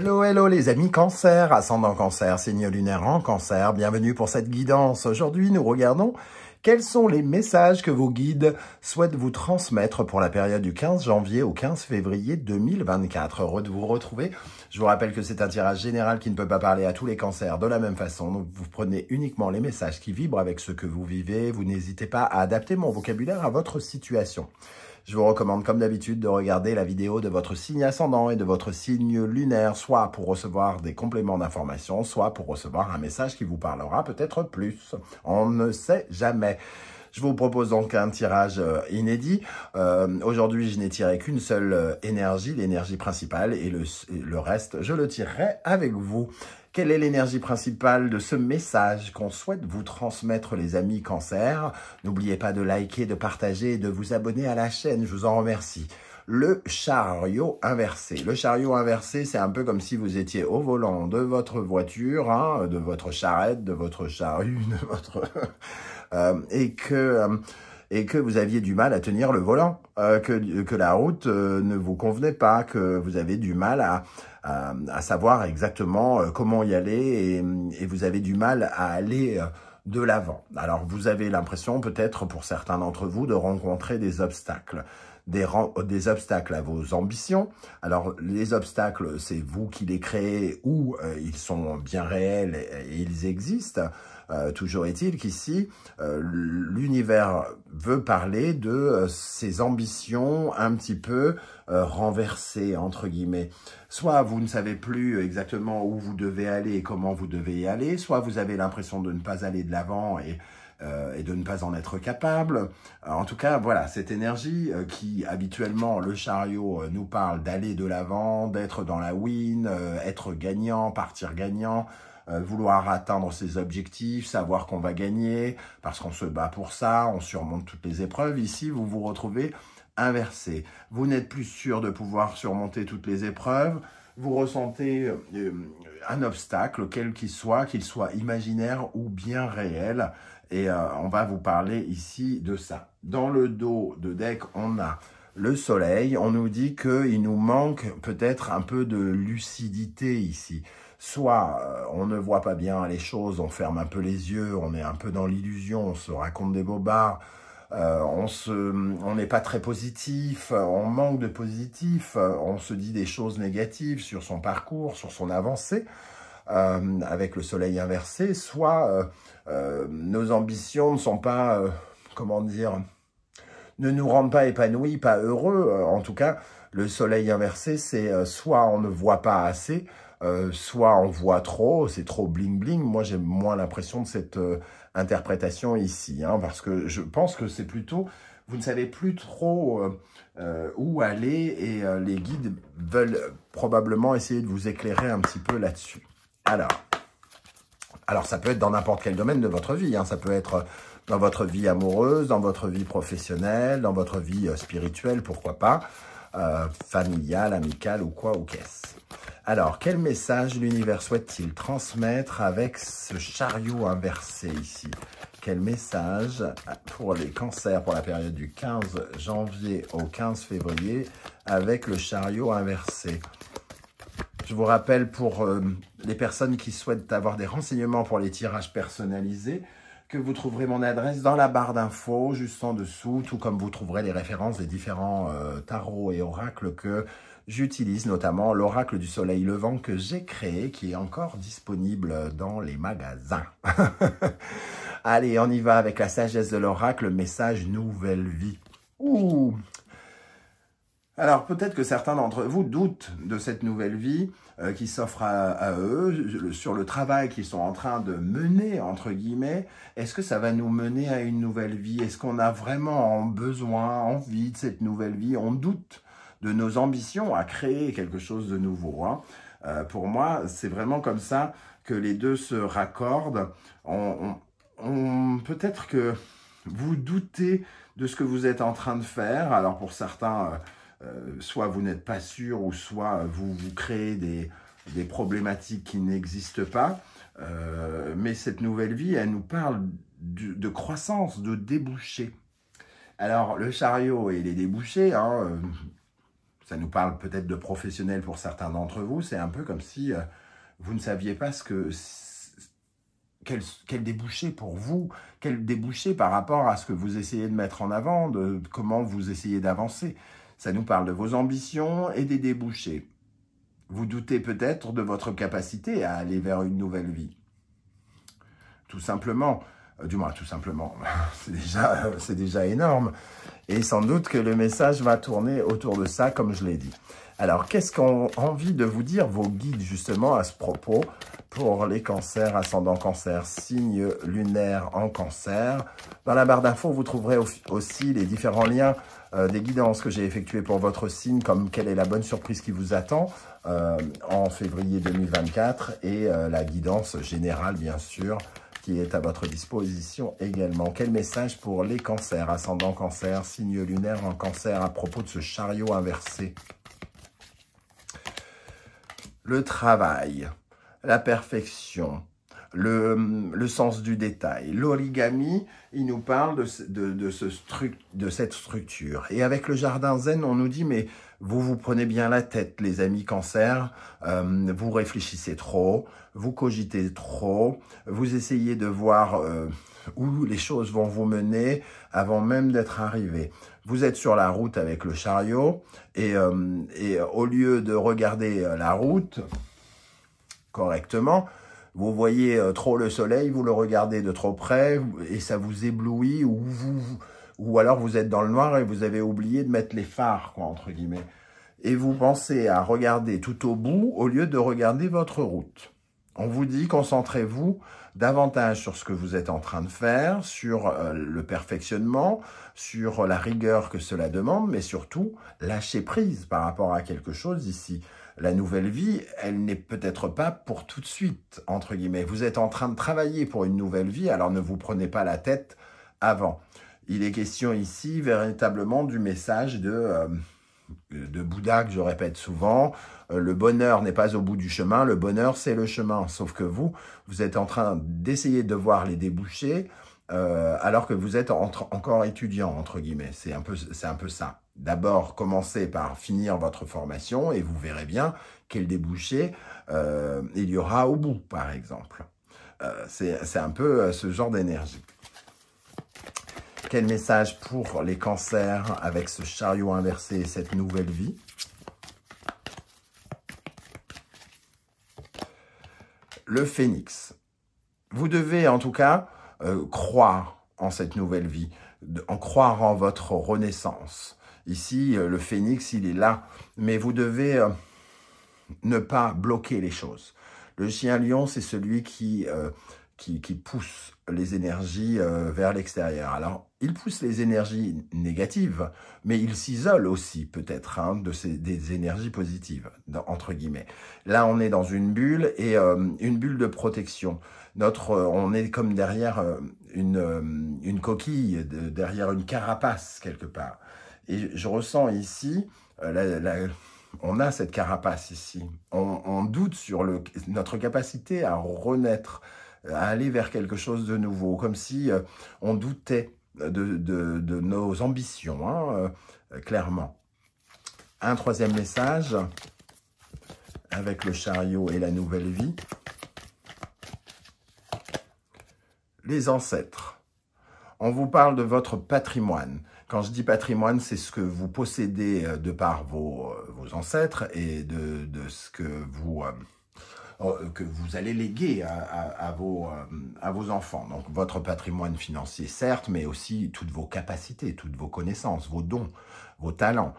Hello, hello les amis Cancer, ascendant Cancer, signe lunaire en Cancer, bienvenue pour cette guidance. Aujourd'hui, nous regardons quels sont les messages que vos guides souhaitent vous transmettre pour la période du 15 janvier au 15 février 2024. Heureux de vous retrouver. Je vous rappelle que c'est un tirage général qui ne peut pas parler à tous les cancers de la même façon. Donc, vous prenez uniquement les messages qui vibrent avec ce que vous vivez. Vous n'hésitez pas à adapter mon vocabulaire à votre situation. Je vous recommande, comme d'habitude, de regarder la vidéo de votre signe ascendant et de votre signe lunaire, soit pour recevoir des compléments d'information, soit pour recevoir un message qui vous parlera peut-être plus. On ne sait jamais. Je vous propose donc un tirage inédit. Aujourd'hui, je n'ai tiré qu'une seule énergie, l'énergie principale, et le reste, je le tirerai avec vous. Quelle est l'énergie principale de ce message qu'on souhaite vous transmettre, les amis Cancer? N'oubliez pas de liker, de partager et de vous abonner à la chaîne, je vous en remercie. Le chariot inversé. Le chariot inversé, c'est un peu comme si vous étiez au volant de votre voiture, hein, de votre charrette, de votre charrue, de votre... et que vous aviez du mal à tenir le volant, que la route ne vous convenait pas, que vous avez du mal à savoir exactement comment y aller et vous avez du mal à aller de l'avant. Alors, vous avez l'impression, peut-être pour certains d'entre vous, de rencontrer des obstacles. Des obstacles à vos ambitions. Alors, les obstacles, c'est vous qui les créez ou ils sont bien réels et ils existent. Toujours est-il qu'ici, l'univers veut parler de ces ambitions un petit peu renversées, entre guillemets. Soit vous ne savez plus exactement où vous devez aller et comment vous devez y aller, soit vous avez l'impression de ne pas aller de l'avant et de ne pas en être capable. En tout cas, voilà, cette énergie qui, habituellement, le chariot nous parle d'aller de l'avant, d'être dans la win, être gagnant, partir gagnant, vouloir atteindre ses objectifs, savoir qu'on va gagner, parce qu'on se bat pour ça, on surmonte toutes les épreuves. Ici, vous vous retrouvez inversé. Vous n'êtes plus sûr de pouvoir surmonter toutes les épreuves, vous ressentez un obstacle, quel qu'il soit imaginaire ou bien réel, et on va vous parler ici de ça. Dans le dos de deck, on a le soleil. On nous dit qu'il nous manque peut-être un peu de lucidité ici. Soit on ne voit pas bien les choses, on ferme un peu les yeux, on est un peu dans l'illusion, on se raconte des bobards, on n'est pas très positif, on manque de positif, on se dit des choses négatives sur son parcours, sur son avancée, avec le soleil inversé, soit nos ambitions ne sont pas, comment dire, ne nous rendent pas épanouis, pas heureux. En tout cas, le soleil inversé, c'est soit on ne voit pas assez, soit on voit trop, c'est trop bling-bling. Moi, j'ai moins l'impression de cette interprétation ici, hein, parce que je pense que c'est plutôt, vous ne savez plus trop où aller et les guides veulent probablement essayer de vous éclairer un petit peu là-dessus. Alors, ça peut être dans n'importe quel domaine de votre vie, hein, ça peut être dans votre vie amoureuse, dans votre vie professionnelle, dans votre vie spirituelle, pourquoi pas, familiale, amicale ou quoi ou qu'est-ce. Alors, quel message l'univers souhaite-t-il transmettre avec ce chariot inversé ici? Quel message pour les cancers pour la période du 15 janvier au 15 février avec le chariot inversé? Je vous rappelle pour les personnes qui souhaitent avoir des renseignements pour les tirages personnalisés, que vous trouverez mon adresse dans la barre d'infos, juste en dessous, tout comme vous trouverez les références des différents tarots et oracles que j'utilise, notamment l'oracle du soleil levant que j'ai créé, qui est encore disponible dans les magasins. Allez, on y va avec la sagesse de l'oracle, message nouvelle vie. Ouh! Alors, peut-être que certains d'entre vous doutent de cette nouvelle vie qui s'offre à eux, sur le travail qu'ils sont en train de mener, entre guillemets. Est-ce que ça va nous mener à une nouvelle vie? Est-ce qu'on a vraiment besoin, envie de cette nouvelle vie? On doute de nos ambitions à créer quelque chose de nouveau, hein. Pour moi, c'est vraiment comme ça que les deux se raccordent. Peut-être que vous doutez de ce que vous êtes en train de faire. Alors, pour certains... soit vous n'êtes pas sûr, ou soit vous créez des problématiques qui n'existent pas. Mais cette nouvelle vie, elle nous parle de croissance, de débouchés. Alors, le chariot et les débouchés, hein, Ça nous parle peut-être de professionnels pour certains d'entre vous. C'est un peu comme si vous ne saviez pas quel débouché pour vous, quel débouché par rapport à ce que vous essayez de mettre en avant, de comment vous essayez d'avancer. Ça nous parle de vos ambitions et des débouchés. Vous doutez peut-être de votre capacité à aller vers une nouvelle vie. Tout simplement, du moins tout simplement, c'est déjà énorme. Et sans doute que le message va tourner autour de ça, comme je l'ai dit. Alors, qu'est-ce qu'ont envie de vous dire vos guides, justement, à ce propos, pour les cancers, ascendant cancer, signe lunaire en cancer? Dans la barre d'infos, vous trouverez aussi les différents liens des guidances que j'ai effectuées pour votre signe, comme quelle est la bonne surprise qui vous attend en février 2024, et la guidance générale, bien sûr, qui est à votre disposition également. Quel message pour les cancers, ascendant cancer, signe lunaire en cancer, à propos de ce chariot inversé? Le travail, la perfection, le sens du détail. L'origami, il nous parle de cette structure. Et avec le jardin zen, on nous dit, mais vous prenez bien la tête, les amis cancer, vous réfléchissez trop, vous cogitez trop, vous essayez de voir où les choses vont vous mener avant même d'être arrivé. Vous êtes sur la route avec le chariot et au lieu de regarder la route correctement, vous voyez trop le soleil, vous le regardez de trop près et ça vous éblouit ou alors vous êtes dans le noir et vous avez oublié de mettre les phares, quoi, entre guillemets. Et vous pensez à regarder tout au bout au lieu de regarder votre route. On vous dit, concentrez-vous davantage sur ce que vous êtes en train de faire, sur le perfectionnement, sur la rigueur que cela demande, mais surtout, lâchez prise par rapport à quelque chose ici. La nouvelle vie, elle n'est peut-être pas pour tout de suite, entre guillemets. Vous êtes en train de travailler pour une nouvelle vie, alors ne vous prenez pas la tête avant. Il est question ici véritablement du message de Bouddha que je répète souvent, le bonheur n'est pas au bout du chemin, le bonheur c'est le chemin. Sauf que vous êtes en train d'essayer de voir les débouchés alors que vous êtes encore étudiant, entre guillemets. C'est un peu ça. D'abord, commencez par finir votre formation et vous verrez bien quel débouché il y aura au bout, par exemple. C'est un peu ce genre d'énergie. Quel message pour les cancers avec ce chariot inversé et cette nouvelle vie? Le phénix. Vous devez en tout cas croire en cette nouvelle vie, en croire en votre renaissance. Ici, le phénix, il est là, mais vous devez ne pas bloquer les choses. Le chien lion, c'est celui qui pousse les énergies vers l'extérieur. Alors, il pousse les énergies négatives, mais il s'isole aussi peut-être des énergies positives, entre guillemets. Là, on est dans une bulle et une bulle de protection. On est comme derrière une coquille, derrière une carapace quelque part. Et je ressens ici, on a cette carapace ici. On doute sur notre capacité à renaître, à aller vers quelque chose de nouveau, comme si on doutait de nos ambitions, clairement. Un troisième message, avec le chariot et la nouvelle vie. Les ancêtres. On vous parle de votre patrimoine. Quand je dis patrimoine, c'est ce que vous possédez de par vos ancêtres et de ce que vous allez léguer à vos enfants. Donc, votre patrimoine financier, certes, mais aussi toutes vos capacités, toutes vos connaissances, vos dons, vos talents.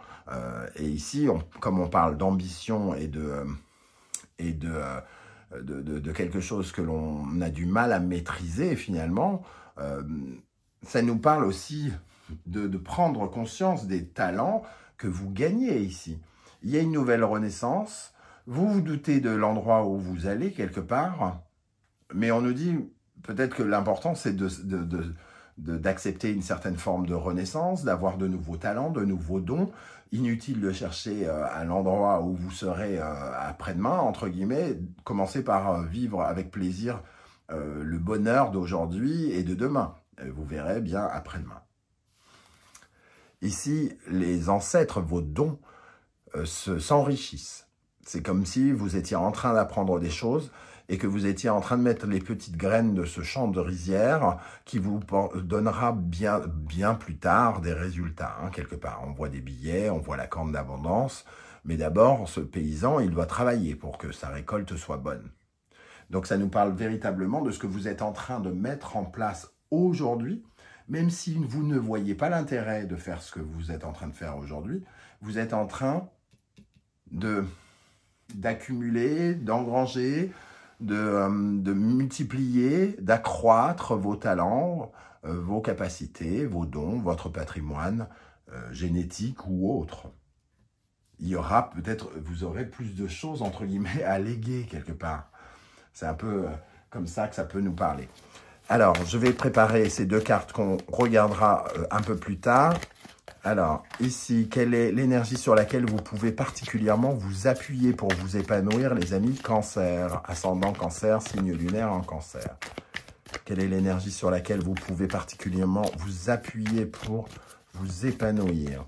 Et ici, comme on parle d'ambition et de quelque chose que l'on a du mal à maîtriser, finalement, ça nous parle aussi de prendre conscience des talents que vous gagnez ici. Il y a une nouvelle renaissance. Vous vous doutez de l'endroit où vous allez, quelque part, mais on nous dit peut-être que l'important, c'est d'accepter une certaine forme de renaissance, d'avoir de nouveaux talents, de nouveaux dons. Inutile de chercher à l'endroit où vous serez après-demain, entre guillemets. Commencez par vivre avec plaisir le bonheur d'aujourd'hui et de demain. Vous verrez bien après-demain. Ici, les ancêtres, vos dons, s'enrichissent. C'est comme si vous étiez en train d'apprendre des choses et que vous étiez en train de mettre les petites graines de ce champ de rizière qui vous donnera bien plus tard des résultats, hein, quelque part. On voit des billets, on voit la corne d'abondance, mais d'abord, ce paysan, il doit travailler pour que sa récolte soit bonne. Donc ça nous parle véritablement de ce que vous êtes en train de mettre en place aujourd'hui, même si vous ne voyez pas l'intérêt de faire ce que vous êtes en train de faire aujourd'hui, vous êtes en train d'accumuler, d'engranger, de multiplier, d'accroître vos talents, vos capacités, vos dons, votre patrimoine génétique ou autre. Il y aura peut-être, vous aurez plus de choses, entre guillemets, à léguer quelque part. C'est un peu comme ça que ça peut nous parler. Alors, je vais préparer ces deux cartes qu'on regardera un peu plus tard. Alors, ici, quelle est l'énergie sur laquelle vous pouvez particulièrement vous appuyer pour vous épanouir, les amis Cancer, ascendant Cancer, signe lunaire en Cancer. Quelle est l'énergie sur laquelle vous pouvez particulièrement vous appuyer pour vous épanouir?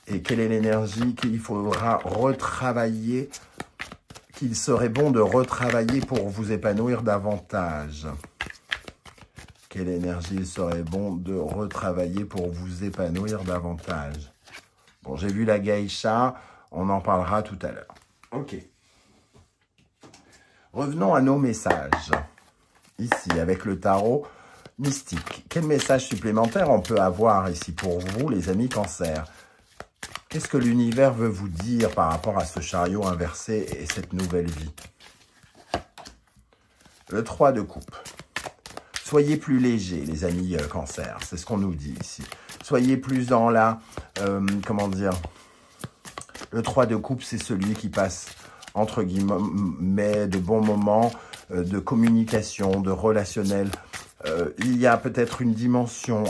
Et quelle est l'énergie qu'il faudra retravailler, qu'il serait bon de retravailler pour vous épanouir davantage? Quelle énergie il serait bon de retravailler pour vous épanouir davantage? Bon, j'ai vu la geisha, on en parlera tout à l'heure. Ok. Revenons à nos messages. Ici, avec le tarot mystique. Quel message supplémentaire on peut avoir ici pour vous, les amis Cancer? Qu'est-ce que l'univers veut vous dire par rapport à ce chariot inversé et cette nouvelle vie? Le 3 de coupe. Soyez plus léger, les amis Cancer. C'est ce qu'on nous dit ici. Soyez plus dans la... comment dire? Le 3 de coupe, c'est celui qui passe, entre guillemets, de bons moments, de communication, de relationnel. Il y a peut-être une dimension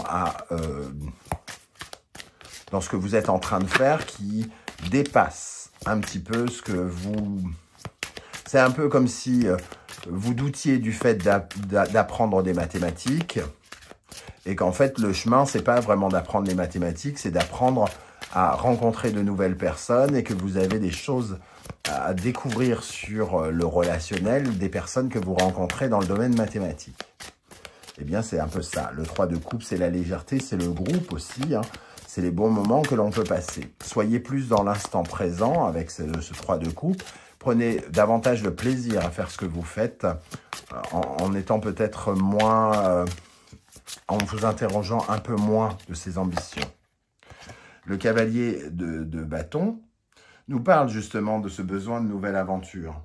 dans ce que vous êtes en train de faire qui dépasse un petit peu ce que vous... C'est un peu comme si vous doutiez du fait d'apprendre des mathématiques et qu'en fait, le chemin, c'est pas vraiment d'apprendre les mathématiques, c'est d'apprendre à rencontrer de nouvelles personnes et que vous avez des choses à découvrir sur le relationnel des personnes que vous rencontrez dans le domaine mathématique. Eh bien, c'est un peu ça. Le 3 de coupe, c'est la légèreté, c'est le groupe aussi, hein. C'est les bons moments que l'on peut passer. Soyez plus dans l'instant présent avec ce 3 de coupe. Prenez davantage de plaisir à faire ce que vous faites en étant peut-être moins... en vous interrogeant un peu moins de ses ambitions. Le cavalier de bâton nous parle justement de ce besoin de nouvelle aventure.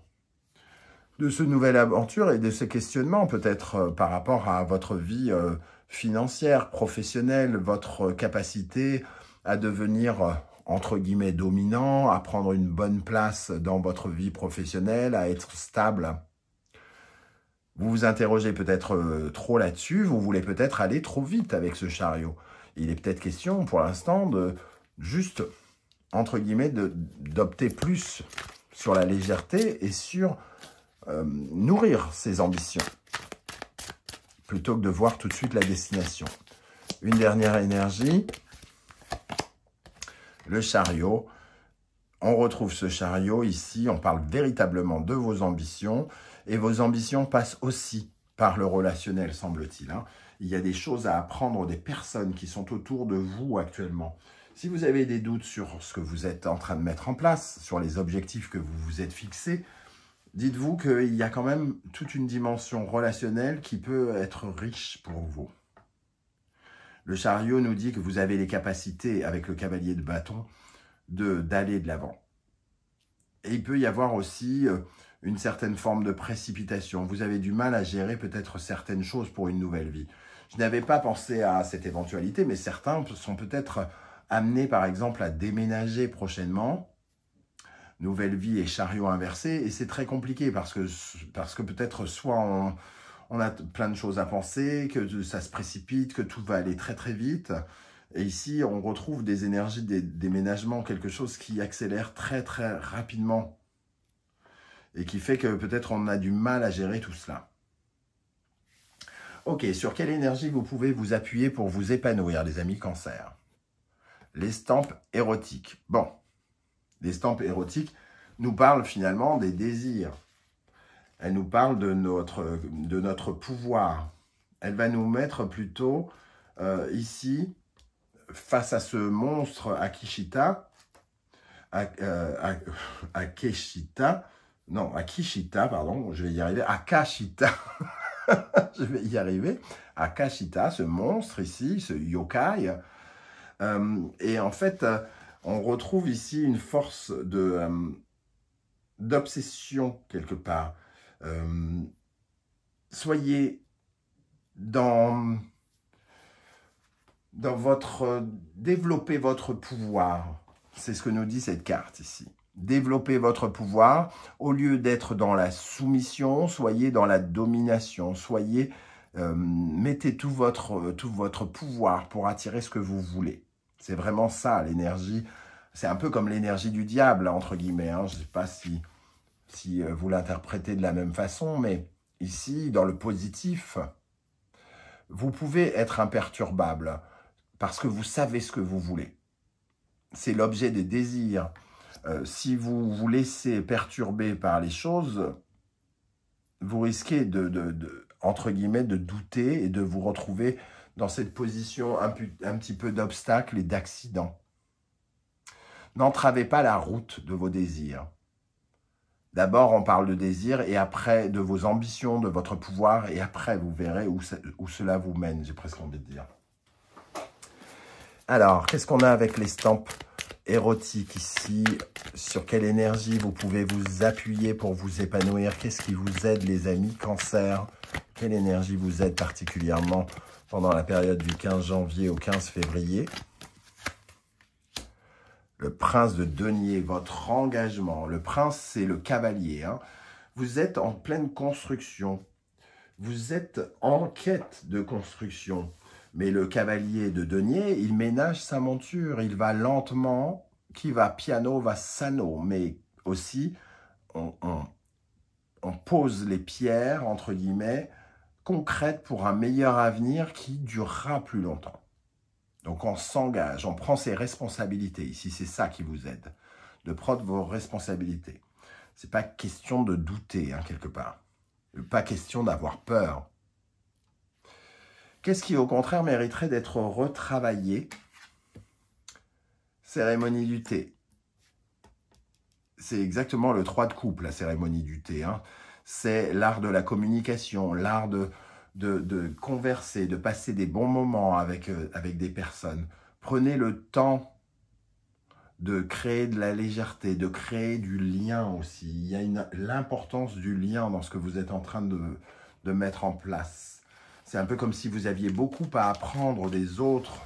De ce nouvelle aventure et de ce questionnement peut-être par rapport à votre vie financière, professionnelle, votre capacité à devenir, entre guillemets, dominant, à prendre une bonne place dans votre vie professionnelle, à être stable. Vous vous interrogez peut-être trop là-dessus, vous voulez peut-être aller trop vite avec ce chariot. Il est peut-être question pour l'instant de juste, entre guillemets, d'opter plus sur la légèreté et sur nourrir ses ambitions, plutôt que de voir tout de suite la destination. Une dernière énergie, le chariot. On retrouve ce chariot ici, on parle véritablement de vos ambitions, et vos ambitions passent aussi par le relationnel, semble-t-il, hein. Il y a des choses à apprendre des personnes qui sont autour de vous actuellement. Si vous avez des doutes sur ce que vous êtes en train de mettre en place, sur les objectifs que vous vous êtes fixés, dites-vous qu'il y a quand même toute une dimension relationnelle qui peut être riche pour vous. Le chariot nous dit que vous avez les capacités, avec le cavalier de bâton, d'aller de l'avant. Et il peut y avoir aussi une certaine forme de précipitation. Vous avez du mal à gérer peut-être certaines choses pour une nouvelle vie. Je n'avais pas pensé à cette éventualité, mais certains sont peut-être amenés, par exemple, à déménager prochainement. Nouvelle vie et chariot inversé, et c'est très compliqué parce que peut-être soit on a plein de choses à penser, que ça se précipite, que tout va aller très très vite. Et ici, on retrouve des énergies des déménagements, quelque chose qui accélère très très rapidement et qui fait que peut-être on a du mal à gérer tout cela. Ok, sur quelle énergie vous pouvez vous appuyer pour vous épanouir, les amis Cancer? L'estampe érotique. Bon, L'estampe érotique nous parle finalement des désirs. Elle nous parle de notre pouvoir. Elle va nous mettre plutôt ici, face à ce monstre Akishita, Akishita, pardon, je vais y arriver, Akashita, je vais y arriver, Akashita, ce monstre ici, ce yokai, et en fait, on retrouve ici une force d'obsession quelque part. Soyez développez votre pouvoir. C'est ce que nous dit cette carte ici. Développez votre pouvoir. Au lieu d'être dans la soumission, soyez dans la domination. Mettez tout votre pouvoir pour attirer ce que vous voulez. C'est vraiment ça, l'énergie. C'est un peu comme l'énergie du diable, entre guillemets. Hein. Je ne sais pas si vous l'interprétez de la même façon, mais ici, dans le positif, vous pouvez être imperturbable parce que vous savez ce que vous voulez. C'est l'objet des désirs. Si vous vous laissez perturber par les choses, vous risquez entre guillemets, de douter et de vous retrouver dans cette position un petit peu d'obstacle et d'accident. N'entravez pas la route de vos désirs. D'abord, on parle de désir et après de vos ambitions, de votre pouvoir et après, vous verrez où cela vous mène, j'ai presque envie de dire. Alors, qu'est-ce qu'on a avec l'estampe érotique ici? Sur quelle énergie vous pouvez vous appuyer pour vous épanouir? Qu'est-ce qui vous aide, les amis Cancer? Quelle énergie vous aide particulièrement pendant la période du 15 janvier au 15 février? Le prince de denier, votre engagement. Le prince, c'est le cavalier. Hein. Vous êtes en pleine construction. Vous êtes en quête de construction. Mais le cavalier de denier, il ménage sa monture. Il va lentement. Qui va piano, va sano. Mais aussi, on pose les pierres, entre guillemets, concrètes pour un meilleur avenir qui durera plus longtemps. Donc, on s'engage, on prend ses responsabilités. Ici, c'est ça qui vous aide, de prendre vos responsabilités. Ce n'est pas question de douter, hein, quelque part. Pas question d'avoir peur. Qu'est-ce qui, au contraire, mériterait d'être retravaillé? Cérémonie du thé. C'est exactement le 3 de coupe, la cérémonie du thé. Hein. C'est l'art de la communication, l'art de converser, de passer des bons moments avec des personnes. Prenez le temps de créer de la légèreté, de créer du lien aussi. Il y a l'importance du lien dans ce que vous êtes en train de mettre en place. C'est un peu comme si vous aviez beaucoup à apprendre des autres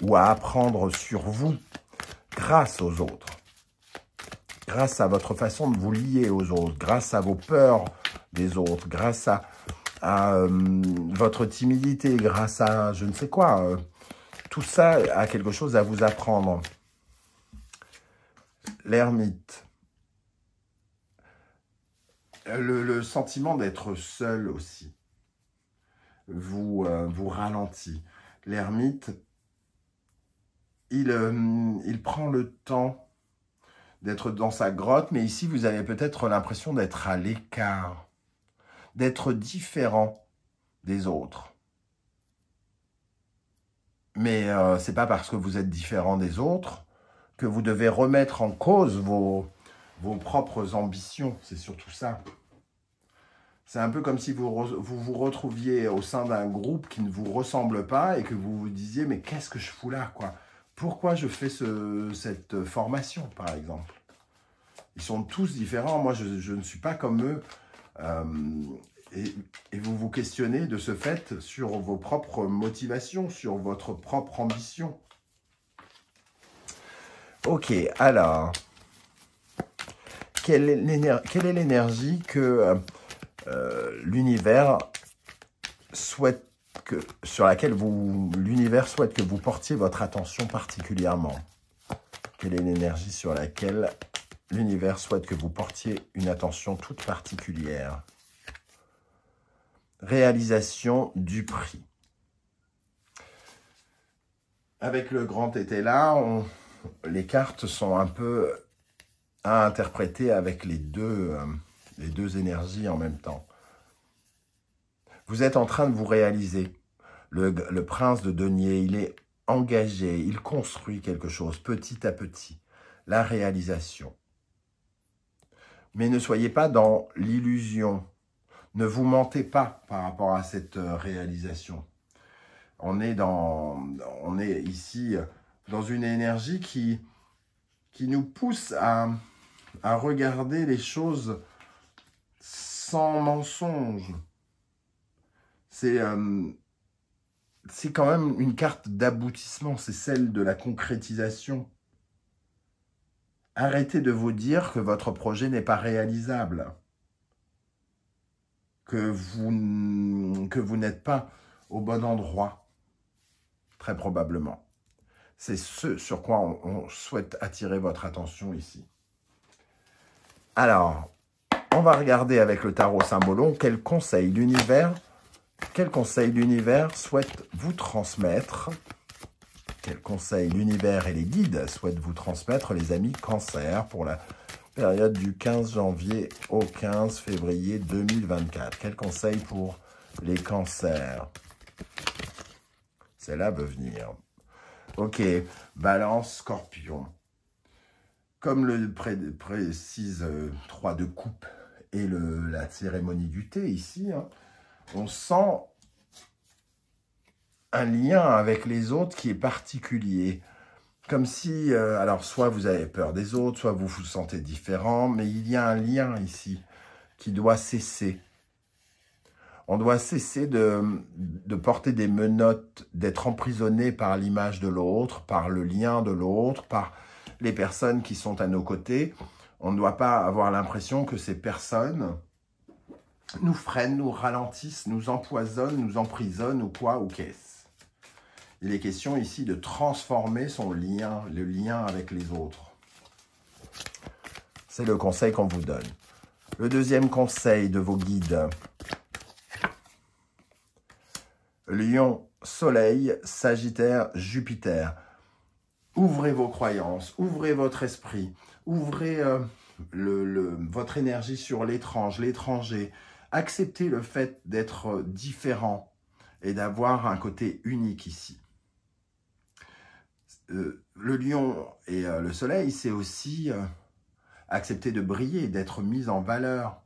ou à apprendre sur vous grâce aux autres. Grâce à votre façon de vous lier aux autres, grâce à vos peurs des autres, grâce à votre timidité, grâce à je ne sais quoi. Tout ça a quelque chose à vous apprendre. L'ermite. Le sentiment d'être seul aussi vous ralentit. L'ermite, il prend le temps d'être dans sa grotte, mais ici, vous avez peut-être l'impression d'être à l'écart, d'être différent des autres. Mais ce n'est pas parce que vous êtes différent des autres que vous devez remettre en cause vos propres ambitions. C'est surtout ça. C'est un peu comme si vous retrouviez au sein d'un groupe qui ne vous ressemble pas et que vous vous disiez « mais qu'est-ce que je fous là, quoi ? Pourquoi je fais cette formation, par exemple ?» Ils sont tous différents. Moi, je ne suis pas comme eux. Et vous vous questionnez de ce fait sur vos propres motivations, sur votre propre ambition. Ok, alors, quelle est l'énergie que l'univers souhaite sur laquelle l'univers souhaite que vous portiez votre attention particulièrement? Quelle est l'énergie sur laquelle l'univers souhaite que vous portiez une attention toute particulière? Réalisation du prix. Avec le grand été là, les cartes sont un peu à interpréter avec les deux énergies en même temps. Vous êtes en train de vous réaliser. Le prince de denier, il est engagé, il construit quelque chose petit à petit. La réalisation. Mais ne soyez pas dans l'illusion. Ne vous mentez pas par rapport à cette réalisation. On est ici dans une énergie qui nous pousse à regarder les choses sans mensonge. C'est quand même une carte d'aboutissement, c'est celle de la concrétisation. Arrêtez de vous dire que votre projet n'est pas réalisable, que vous n'êtes pas au bon endroit, très probablement. C'est ce sur quoi on souhaite attirer votre attention ici. Alors, on va regarder avec le tarot Symbolon quel conseil l'univers souhaite vous transmettre. Quel conseil l'univers et les guides souhaitent vous transmettre, les amis Cancer, pour la période du 15 janvier au 15 février 2024. Quel conseil pour les cancers? Celle-là veut venir. Ok, Balance, Scorpion. Comme le précise 3 de coupe et la cérémonie du thé ici, hein, on sent un lien avec les autres qui est particulier. Comme si, alors soit vous avez peur des autres, soit vous vous sentez différent, mais il y a un lien ici qui doit cesser. On doit cesser de porter des menottes, d'être emprisonné par l'image de l'autre, par le lien de l'autre, par les personnes qui sont à nos côtés. On ne doit pas avoir l'impression que ces personnes nous freinent, nous ralentissent, nous empoisonnent, nous emprisonnent ou quoi ou qu'est-ce. Il est question ici de transformer son lien, le lien avec les autres. C'est le conseil qu'on vous donne. Le deuxième conseil de vos guides. Lion, Soleil, Sagittaire, Jupiter. Ouvrez vos croyances, ouvrez votre esprit, ouvrez votre énergie sur l'étranger. Acceptez le fait d'être différent et d'avoir un côté unique ici. Le lion et le soleil, c'est aussi accepter de briller, d'être mis en valeur,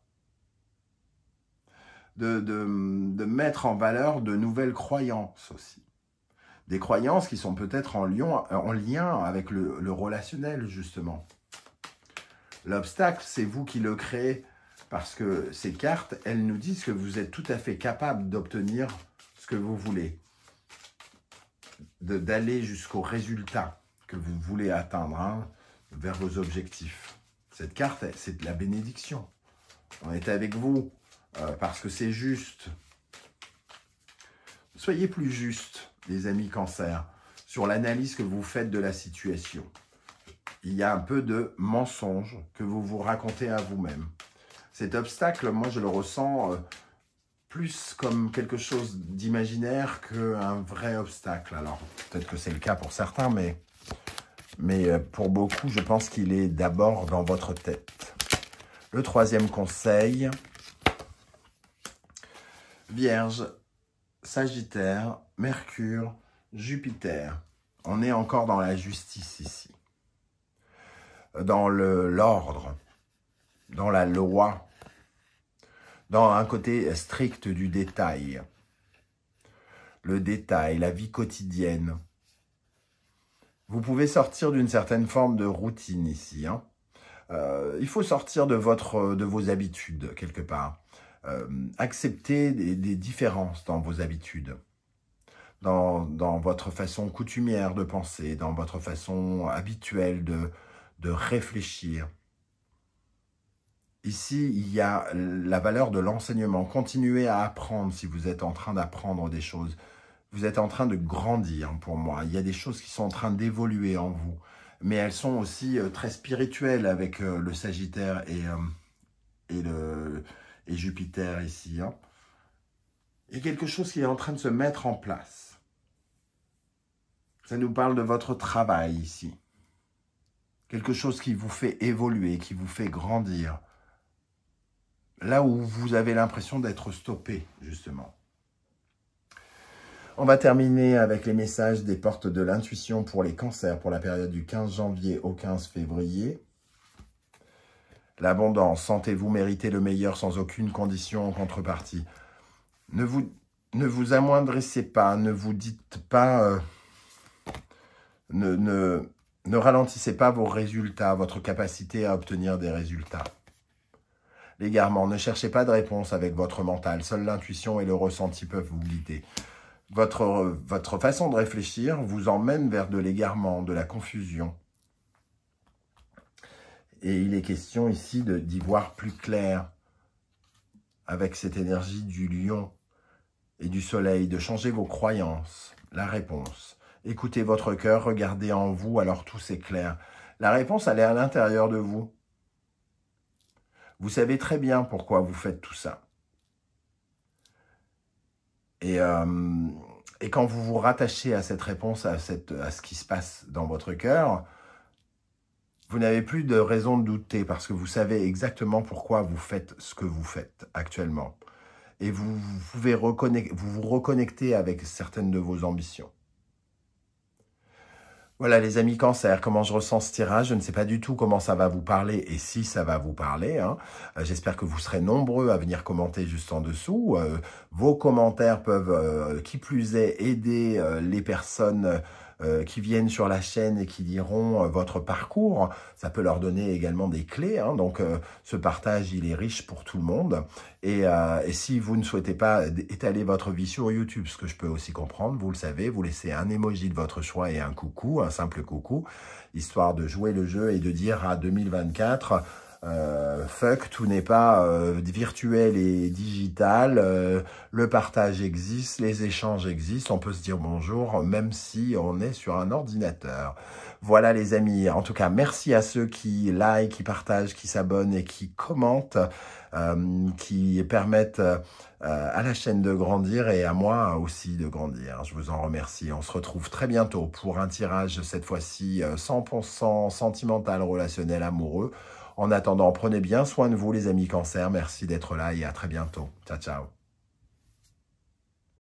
de mettre en valeur de nouvelles croyances aussi. Des croyances qui sont peut-être en lien avec le relationnel, justement. L'obstacle, c'est vous qui le créez, parce que ces cartes, elles nous disent que vous êtes tout à fait capable d'obtenir ce que vous voulez, d'aller jusqu'au résultat que vous voulez atteindre, hein, vers vos objectifs. Cette carte, c'est de la bénédiction. On est avec vous, parce que c'est juste. Soyez plus juste, les amis Cancer, sur l'analyse que vous faites de la situation. Il y a un peu de mensonge que vous vous racontez à vous-même. Cet obstacle, moi, je le ressens plus comme quelque chose d'imaginaire qu'un vrai obstacle. Alors, peut-être que c'est le cas pour certains, mais pour beaucoup, je pense qu'il est d'abord dans votre tête. Le troisième conseil, Vierge, Sagittaire, Mercure, Jupiter. On est encore dans la justice ici. Dans l'ordre, dans la loi, dans un côté strict du détail. Le détail, la vie quotidienne. Vous pouvez sortir d'une certaine forme de routine ici. Hein. Il faut sortir de vos habitudes, quelque part. Accepter des différences dans vos habitudes. Dans votre façon coutumière de penser, dans votre façon habituelle de réfléchir. Ici, il y a la valeur de l'enseignement. Continuez à apprendre si vous êtes en train d'apprendre des choses. Vous êtes en train de grandir pour moi. Il y a des choses qui sont en train d'évoluer en vous. Mais elles sont aussi très spirituelles avec le Sagittaire et Jupiter ici. Hein. Il y a quelque chose qui est en train de se mettre en place. Ça nous parle de votre travail ici. quelque chose qui vous fait évoluer, qui vous fait grandir. Là où vous avez l'impression d'être stoppé, justement. On va terminer avec les messages des portes de l'intuition pour les cancers pour la période du 15 janvier au 15 février. L'abondance, sentez-vous mériter le meilleur sans aucune condition en contrepartie. Ne vous amoindrissez pas, ne vous dites pas, ne ralentissez pas vos résultats, votre capacité à obtenir des résultats. L'égarement, ne cherchez pas de réponse avec votre mental, seule l'intuition et le ressenti peuvent vous guider. Votre façon de réfléchir vous emmène vers de l'égarement, de la confusion. Et il est question ici d'y voir plus clair avec cette énergie du lion et du soleil, de changer vos croyances. La réponse. Écoutez votre cœur, regardez en vous, alors tout s'éclaire. La réponse, elle est à l'intérieur de vous. Vous savez très bien pourquoi vous faites tout ça. Et quand vous vous rattachez à cette réponse, à ce qui se passe dans votre cœur, vous n'avez plus de raison de douter parce que vous savez exactement pourquoi vous faites ce que vous faites actuellement. Et vous pouvez vous reconnecter avec certaines de vos ambitions. Voilà les amis Cancer, comment je ressens ce tirage. Je ne sais pas du tout comment ça va vous parler et si ça va vous parler. Hein. J'espère que vous serez nombreux à venir commenter juste en dessous. Vos commentaires peuvent, qui plus est, aider les personnes qui viennent sur la chaîne et qui diront votre parcours. Ça peut leur donner également des clés. Hein. Donc ce partage, il est riche pour tout le monde. Et si vous ne souhaitez pas étaler votre vie sur YouTube, ce que je peux aussi comprendre, vous le savez, vous laissez un emoji de votre choix et un coucou, un simple coucou, histoire de jouer le jeu et de dire à 2024... fuck, tout n'est pas virtuel et digital, le partage existe, les échanges existent, on peut se dire bonjour même si on est sur un ordinateur. Voilà les amis, en tout cas merci à ceux qui like, qui partagent, qui s'abonnent et qui commentent, qui permettent à la chaîne de grandir et à moi aussi de grandir. Je vous en remercie. On se retrouve très bientôt pour un tirage cette fois-ci 100% sentimental, relationnel, amoureux. En attendant, prenez bien soin de vous les amis Cancer. Merci d'être là et à très bientôt. Ciao, ciao.